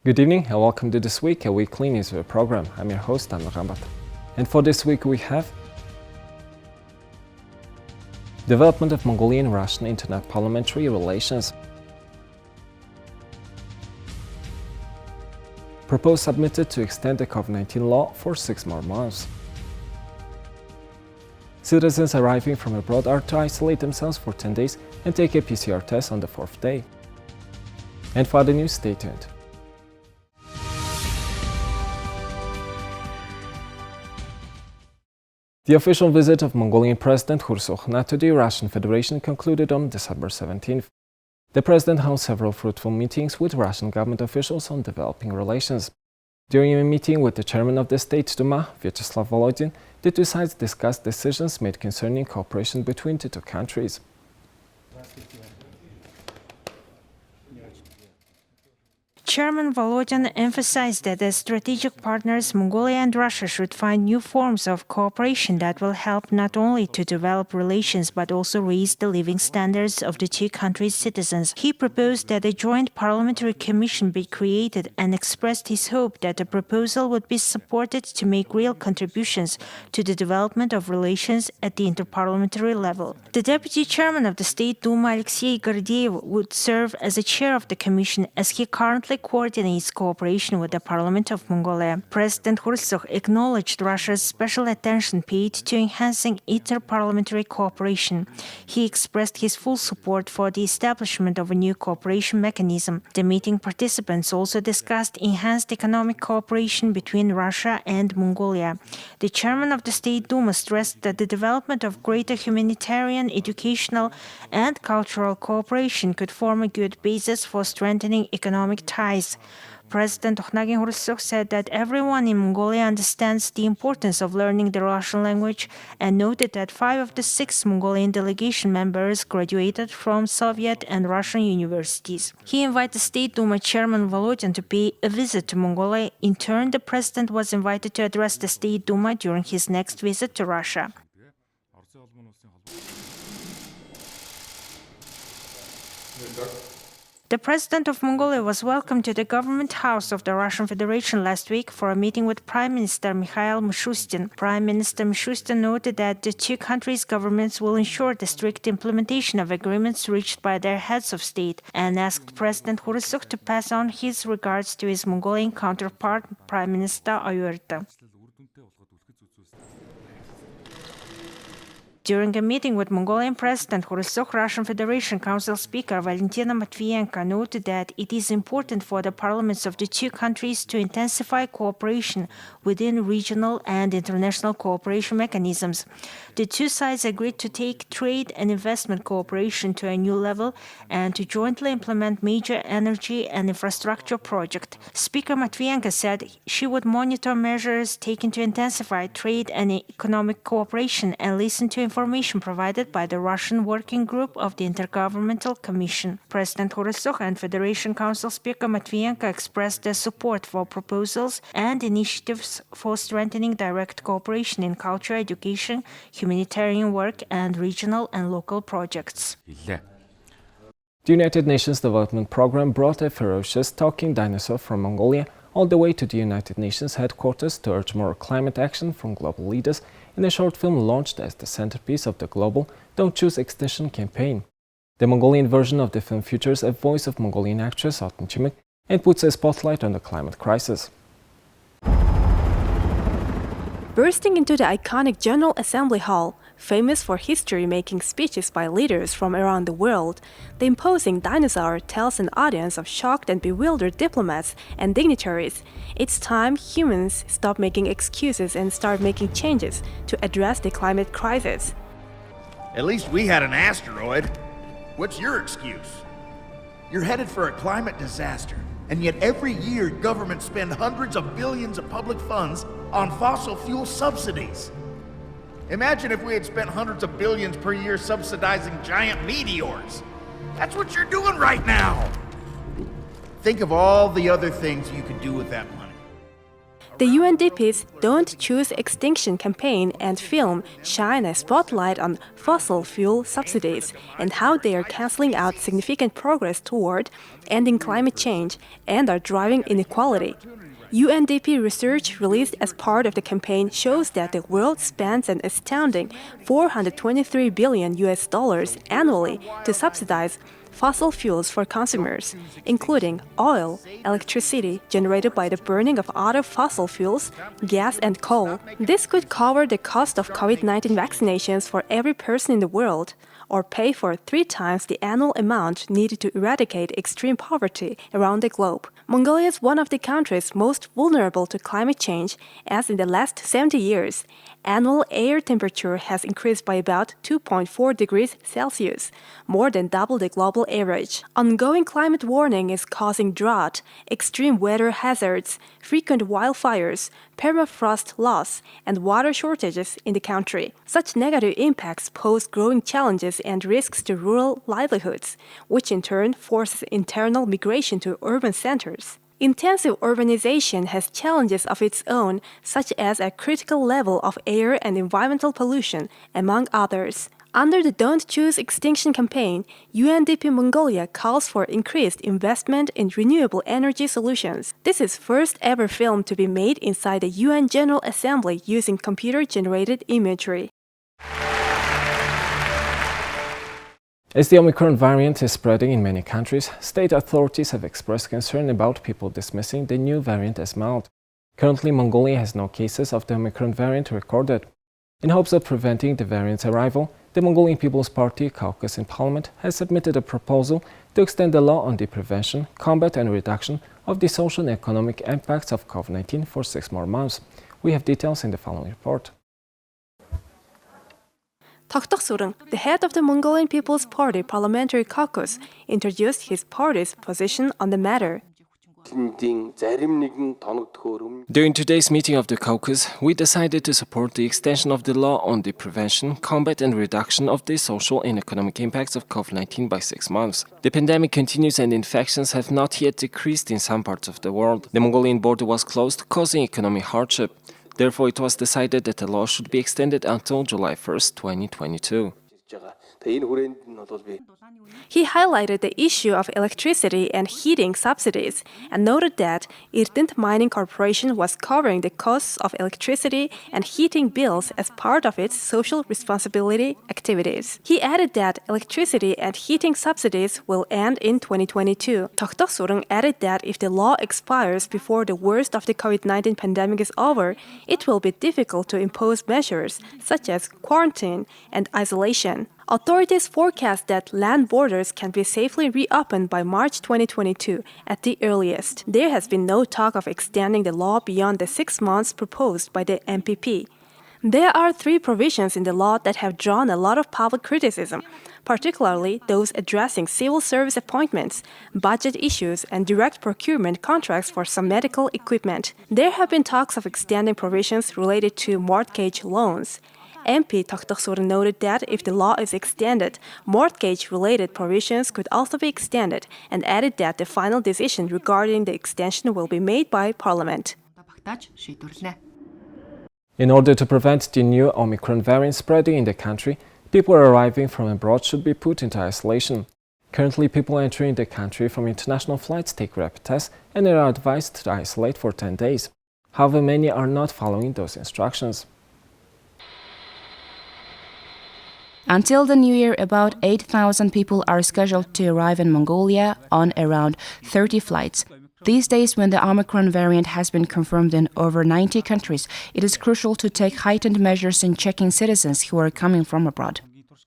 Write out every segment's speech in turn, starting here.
Good evening and welcome to This Week, a weekly news program. I'm your host, Anna Rambat. And for this week we have development of Mongolian-Russian inter-parliamentary relations, proposal submitted to extend the COVID-19 law for 6 more months. Citizens arriving from abroad are to isolate themselves for 10 days and take a PCR test on the 4th day. And for the news, stay tuned. The official visit of Mongolian President Khursokhna to the Russian Federation concluded on December 17th. The president held several fruitful meetings with Russian government officials on developing relations. During a meeting with the chairman of the State Duma, Vyacheslav Volodin, the two sides discussed decisions made concerning cooperation between the two countries. Chairman Volodin emphasized that as strategic partners, Mongolia and Russia should find new forms of cooperation that will help not only to develop relations but also raise the living standards of the two countries' citizens. He proposed that a joint parliamentary commission be created and expressed his hope that the proposal would be supported to make real contributions to the development of relations at the inter-parliamentary level. The deputy chairman of the State Duma, Alexei Gordeev, would serve as a chair of the commission as he currently coordinates cooperation with the Parliament of Mongolia. President Khursokhna acknowledged Russia's special attention paid to enhancing inter-parliamentary cooperation. He expressed his full support for the establishment of a new cooperation mechanism. The meeting participants also discussed enhanced economic cooperation between Russia and Mongolia. The chairman of the State Duma stressed that the development of greater humanitarian, educational, and cultural cooperation could form a good basis for strengthening economic ties. President Okhnagin Khursokhna said that everyone in Mongolia understands the importance of learning the Russian language and noted that 5 of the 6 Mongolian delegation members graduated from Soviet and Russian universities. He invited State Duma Chairman Volodin to pay a visit to Mongolia. In turn, the president was invited to address the State Duma during his next visit to Russia. The president of Mongolia was welcomed to the government house of the Russian Federation last week for a meeting with Prime Minister Mikhail Mishustin. Prime Minister Mishustin noted that the two countries' governments will ensure the strict implementation of agreements reached by their heads of state and asked President Khursokhna to pass on his regards to his Mongolian counterpart, Prime Minister Oyurta. During a meeting with Mongolian President Khursokhna, Russian Federation Council Speaker Valentina Matvienko noted that it is important for the parliaments of the two countries to intensify cooperation within regional and international cooperation mechanisms. The two sides agreed to take trade and investment cooperation to a new level and to jointly implement major energy and infrastructure projects. Speaker Matvienko said she would monitor measures taken to intensify trade and economic cooperation and listen to information provided by the Russian Working Group of the Intergovernmental Commission. President Khursokhna and Federation Council Speaker Matvienko expressed their support for proposals and initiatives for strengthening direct cooperation in culture, education, humanitarian work, and regional and local projects. The United Nations Development Programme brought a ferocious talking dinosaur from Mongolia all the way to the United Nations headquarters to urge more climate action from global leaders in a short film launched as the centerpiece of the global Don't Choose Extinction campaign. The Mongolian version of the film features a voice of Mongolian actress Otun Chimik and puts a spotlight on the climate crisis. Bursting into the iconic General Assembly Hall, famous for history-making speeches by leaders from around the world, the imposing dinosaur tells an audience of shocked and bewildered diplomats and dignitaries it's time humans stop making excuses and start making changes to address the climate crisis. At least we had an asteroid. What's your excuse? You're headed for a climate disaster, and yet every year governments spend hundreds of billions of public funds on fossil fuel subsidies. Imagine if we had spent hundreds of billions per year subsidizing giant meteors. That's what you're doing right now. Think of all the other things you could do with that money. The UNDP's Don't Choose Extinction campaign and film shine a spotlight on fossil fuel subsidies and how they are cancelling out significant progress toward ending climate change and are driving inequality. UNDP research released as part of the campaign shows that the world spends an astounding $423 billion annually to subsidize fossil fuels for consumers, including oil, electricity generated by the burning of other fossil fuels, gas and coal. This could cover the cost of COVID-19 vaccinations for every person in the world, or pay for 3 times the annual amount needed to eradicate extreme poverty around the globe. Mongolia is one of the countries most vulnerable to climate change, as in the last 70 years, annual air temperature has increased by about 2.4 degrees Celsius, more than double the global average. Ongoing climate warming is causing drought, extreme weather hazards, frequent wildfires, permafrost loss, and water shortages in the country. Such negative impacts pose growing challenges and risks to rural livelihoods, which in turn forces internal migration to urban centers. Intensive urbanization has challenges of its own, such as a critical level of air and environmental pollution, among others. Under the Don't Choose Extinction campaign, UNDP Mongolia calls for increased investment in renewable energy solutions. This is first ever film to be made inside the UN General Assembly using computer-generated imagery. As the Omicron variant is spreading in many countries, state authorities have expressed concern about people dismissing the new variant as mild. Currently, Mongolia has no cases of the Omicron variant recorded. In hopes of preventing the variant's arrival, the Mongolian People's Party caucus in Parliament has submitted a proposal to extend the law on the prevention, combat and reduction of the social and economic impacts of COVID-19 for 6 more months. We have details in the following report. Toktok Surung, the head of the Mongolian People's Party Parliamentary Caucus, introduced his party's position on the matter. During today's meeting of the caucus, we decided to support the extension of the law on the prevention, combat and reduction of the social and economic impacts of COVID-19 by 6 months. The pandemic continues and infections have not yet decreased in some parts of the world. The Mongolian border was closed, causing economic hardship. Therefore, it was decided that the law should be extended until July 1st, 2022. He highlighted the issue of electricity and heating subsidies and noted that Irtint Mining Corporation was covering the costs of electricity and heating bills as part of its social responsibility activities. He added that electricity and heating subsidies will end in 2022. Toktok Surung added that if the law expires before the worst of the COVID-19 pandemic is over, it will be difficult to impose measures such as quarantine and isolation. Authorities forecast that land borders can be safely reopened by March 2022 at the earliest. There has been no talk of extending the law beyond the 6 months proposed by the MPP. There are 3 provisions in the law that have drawn a lot of public criticism, particularly those addressing civil service appointments, budget issues, and direct procurement contracts for some medical equipment. There have been talks of extending provisions related to mortgage loans. MP Toktok Surung noted that if the law is extended, mortgage-related provisions could also be extended, and added that the final decision regarding the extension will be made by Parliament. In order to prevent the new Omicron variant spreading in the country, people arriving from abroad should be put into isolation. Currently, people entering the country from international flights take rapid tests and are advised to isolate for 10 days. However, many are not following those instructions. Until the new year, about 8,000 people are scheduled to arrive in Mongolia on around 30 flights. These days, when the Omicron variant has been confirmed in over 90 countries, it is crucial to take heightened measures in checking citizens who are coming from abroad.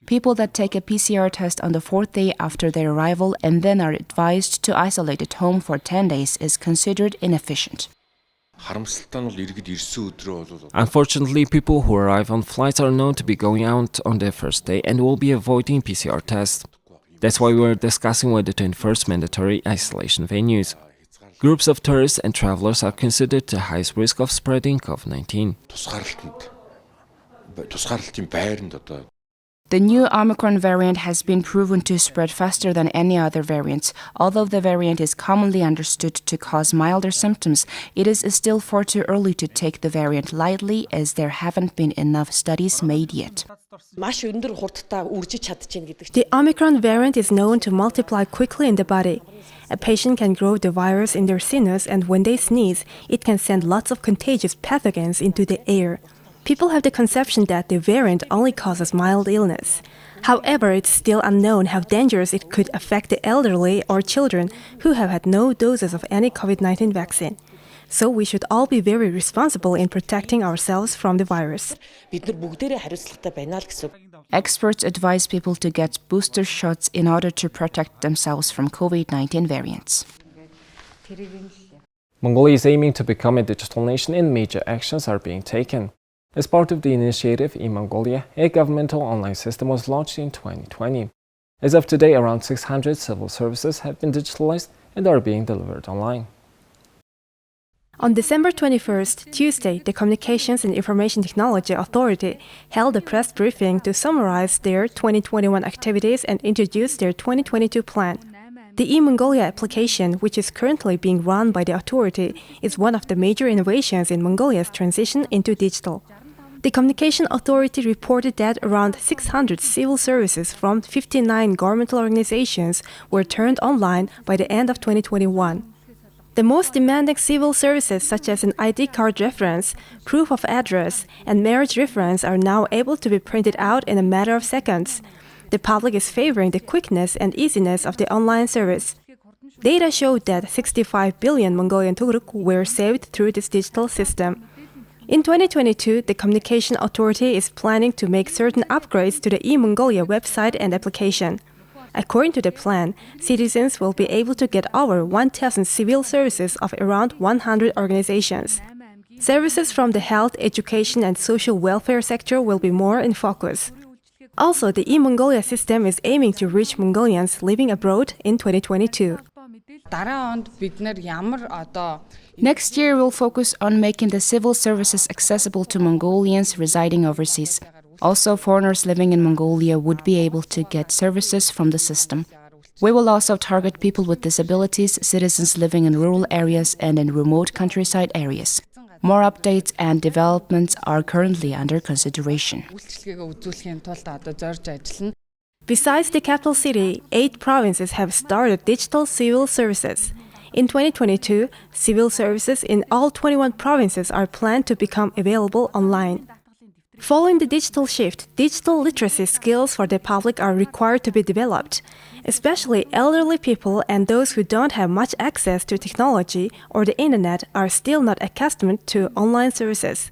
People that take a PCR test on the 4th day after their arrival and then are advised to isolate at home for 10 days is considered inefficient. Unfortunately, people who arrive on flights are known to be going out on their first day and will be avoiding PCR tests. That's why we are discussing whether to enforce mandatory isolation venues. Groups of tourists and travelers are considered the highest risk of spreading COVID-19. The new Omicron variant has been proven to spread faster than any other variants. Although the variant is commonly understood to cause milder symptoms, it is still far too early to take the variant lightly as there haven't been enough studies made yet. The Omicron variant is known to multiply quickly in the body. A patient can grow the virus in their sinus, and when they sneeze, it can send lots of contagious pathogens into the air. People have the conception that the variant only causes mild illness. However, it's still unknown how dangerous it could affect the elderly or children who have had no doses of any COVID-19 vaccine. So we should all be very responsible in protecting ourselves from the virus. Experts advise people to get booster shots in order to protect themselves from COVID-19 variants. Mongolia is aiming to become a digital nation and major actions are being taken. As part of the initiative in Mongolia, a governmental online system was launched in 2020. As of today, around 600 civil services have been digitalized and are being delivered online. On December 21st, Tuesday, the Communications and Information Technology Authority held a press briefing to summarize their 2021 activities and introduce their 2022 plan. The e-Mongolia application, which is currently being run by the authority, is one of the major innovations in Mongolia's transition into digital. The Communication Authority reported that around 600 civil services from 59 governmental organizations were turned online by the end of 2021. The most demanding civil services such as an ID card reference, proof of address, and marriage reference are now able to be printed out in a matter of seconds. The public is favoring the quickness and easiness of the online service. Data showed that 65 billion Mongolian tugruk were saved through this digital system. In 2022, the Communication Authority is planning to make certain upgrades to the e-Mongolia website and application. According to the plan, citizens will be able to get over 1,000 civil services of around 100 organizations. Services from the health, education, and social welfare sector will be more in focus. Also, the e-Mongolia system is aiming to reach Mongolians living abroad in 2022. Next year, we'll focus on making the civil services accessible to Mongolians residing overseas. Also, foreigners living in Mongolia would be able to get services from the system. We will also target people with disabilities, citizens living in rural areas and in remote countryside areas. More updates and developments are currently under consideration. Besides the capital city, 8 provinces have started digital civil services. In 2022, civil services in all 21 provinces are planned to become available online. Following the digital shift, digital literacy skills for the public are required to be developed. Especially elderly people and those who don't have much access to technology or the internet are still not accustomed to online services.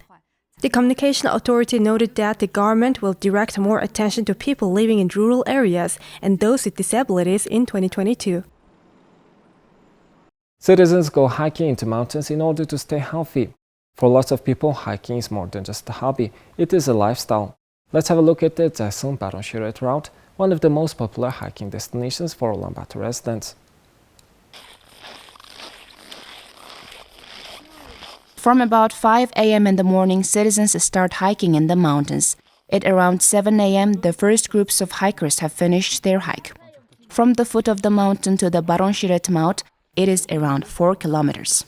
The Communication Authority noted that the government will direct more attention to people living in rural areas and those with disabilities in 2022. Citizens go hiking into mountains in order to stay healthy. For lots of people, hiking is more than just a hobby, it is a lifestyle. Let's have a look at the Zaisong-Baron-Shiret route, one of the most popular hiking destinations for Ulaanbaatar residents. From about 5 a.m. in the morning, citizens start hiking in the mountains. At around 7 a.m., the first groups of hikers have finished their hike. From the foot of the mountain to the Baron-Shiret Mount, it is around 4 kilometers.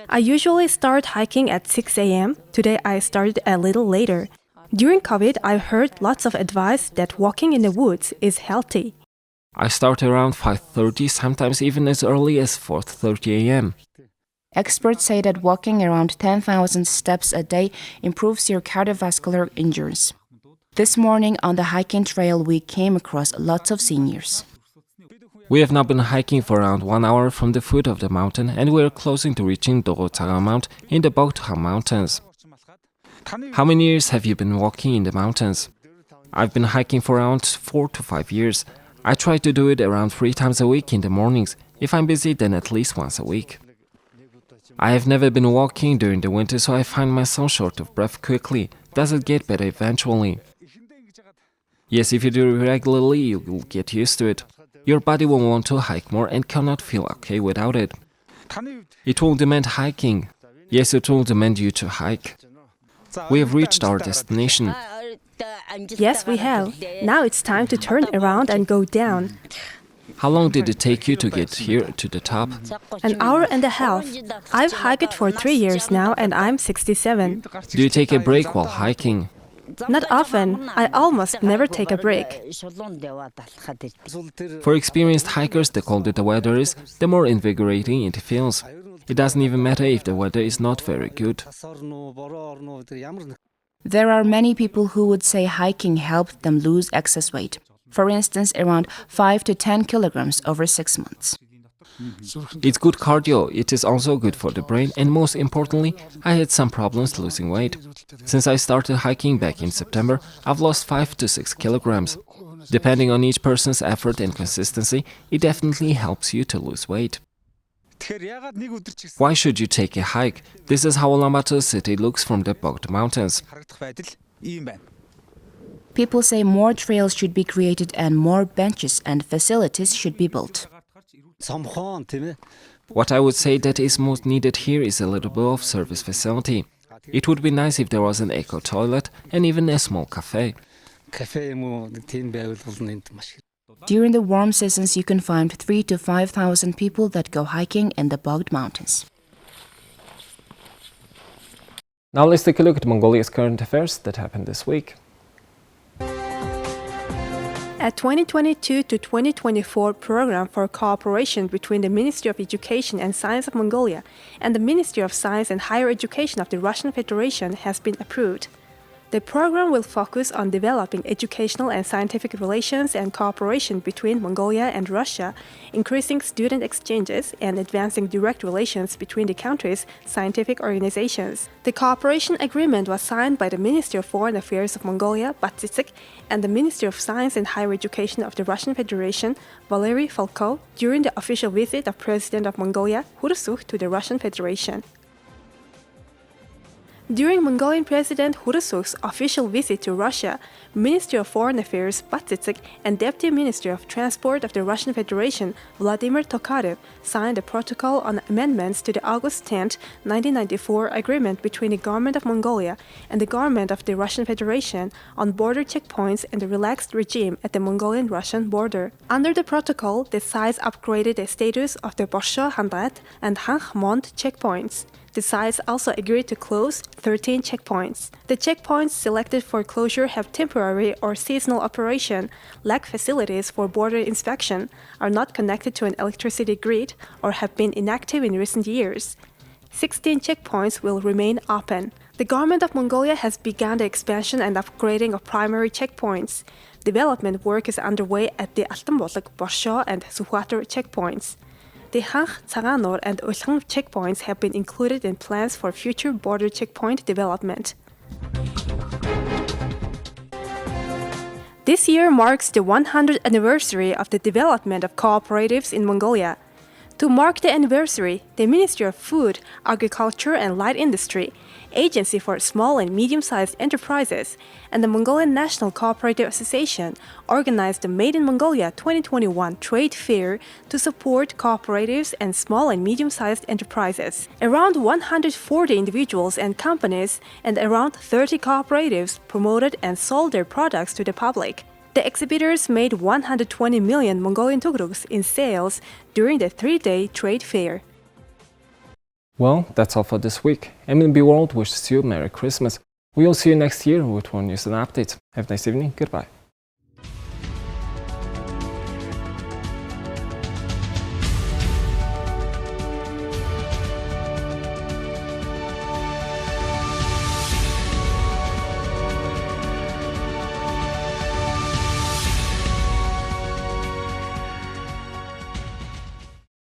I usually start hiking at 6 a.m. Today I started a little later. During COVID, I've heard lots of advice that walking in the woods is healthy. I start around 5:30, sometimes even as early as 4:30 a.m. Experts say that walking around 10,000 steps a day improves your cardiovascular endurance. This morning on the hiking trail, we came across lots of seniors. We have now been hiking for around 1 hour from the foot of the mountain, and we are closing to reaching Dogotsaga Mount in the Bogdha Mountains. How many years have you been walking in the mountains? I've been hiking for around 4 to 5 years. I try to do it around 3 times a week in the mornings. If I'm busy, then at least once a week. I have never been walking during the winter, so I find myself short of breath quickly. Does it get better eventually? Yes, if you do it regularly, you will get used to it. Your body will want to hike more and cannot feel okay without it. It will demand hiking. Yes, it will demand you to hike. We have reached our destination. Yes, we have. Now it's time to turn around and go down. How long did it take you to get here to the top? An hour and a half. I've hiked for 3 years now and I'm 67. Do you take a break while hiking? Not often. I almost never take a break. For experienced hikers, the colder the weather is, the more invigorating it feels. It doesn't even matter if the weather is not very good. There are many people who would say hiking helped them lose excess weight. For instance, around 5 to 10 kilograms over 6 months. It's good cardio, it is also good for the brain, and most importantly, I had some problems losing weight. Since I started hiking back in September, I've lost 5 to 6 kilograms. Depending on each person's effort and consistency, it definitely helps you to lose weight. Why should you take a hike? This is how Ulaanbaatar city looks from the Bogd Mountains. People say more trails should be created and more benches and facilities should be built. What I would say that is most needed here is a little bit of service facility. It would be nice if there was an eco-toilet and even a small cafe. During the warm seasons, you can find 3,000 to 5,000 people that go hiking in the Bogd Mountains. Now let's take a look at Mongolia's current affairs that happened this week. A 2022 to 2024 program for cooperation between the Ministry of Education and Science of Mongolia and the Ministry of Science and Higher Education of the Russian Federation has been approved. The program will focus on developing educational and scientific relations and cooperation between Mongolia and Russia, increasing student exchanges, and advancing direct relations between the countries' scientific organizations. The cooperation agreement was signed by the Ministry of Foreign Affairs of Mongolia, Batsitsik, and the Ministry of Science and Higher Education of the Russian Federation, Valery Falko, during the official visit of President of Mongolia, Hurusukh, to the Russian Federation. During Mongolian President Hurusukh's official visit to Russia, Ministry of Foreign Affairs Batsitsik and Deputy Minister of Transport of the Russian Federation Vladimir Tokarev signed a protocol on amendments to the August 10, 1994 agreement between the Government of Mongolia and the Government of the Russian Federation on border checkpoints and the relaxed regime at the Mongolian-Russian border. Under the protocol, the sides upgraded the status of the Borsho Handrat and Hankhmond checkpoints. The sides also agreed to close 13 checkpoints. The checkpoints selected for closure have temporary or seasonal operation, lack facilities for border inspection, are not connected to an electricity grid, or have been inactive in recent years. 16 checkpoints will remain open. The government of Mongolia has begun the expansion and upgrading of primary checkpoints. Development work is underway at the Altanbolok, Borsho, and Suhwatar checkpoints. The Hankh, Tsaganor, and Ulkhang checkpoints have been included in plans for future border checkpoint development. This year marks the 100th anniversary of the development of cooperatives in Mongolia. To mark the anniversary, the Ministry of Food, Agriculture and Light Industry, Agency for Small and Medium-Sized Enterprises, and the Mongolian National Cooperative Association organized the Made in Mongolia 2021 Trade Fair to support cooperatives and small and medium-sized enterprises. Around 140 individuals and companies and around 30 cooperatives promoted and sold their products to the public. The exhibitors made 120 million Mongolian tugruks in sales during the 3-day trade fair. Well, that's all for this week. MNB World wishes you a Merry Christmas. We will see you next year with more news and updates. Have a nice evening. Goodbye.